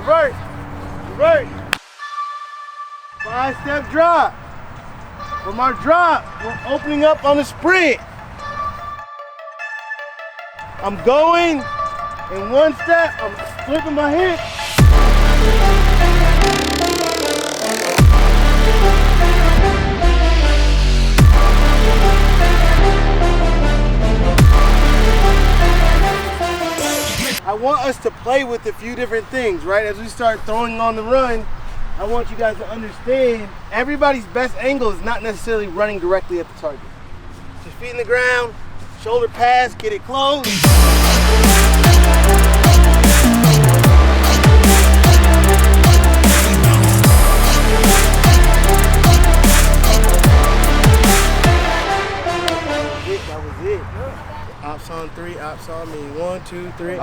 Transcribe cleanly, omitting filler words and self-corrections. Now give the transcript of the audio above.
Revert. Revert. 5-step drop. From our drop, we're opening up on the sprint. I'm going in one step, I'm flipping my hip. I want us to play with a few different things, right? As we start throwing on the run, I want you guys to understand everybody's best angle is not necessarily running directly at the target. Just feet in the ground, shoulder pass, get it close. That was it. Ops on 3, ops on me. 1, 2, 3.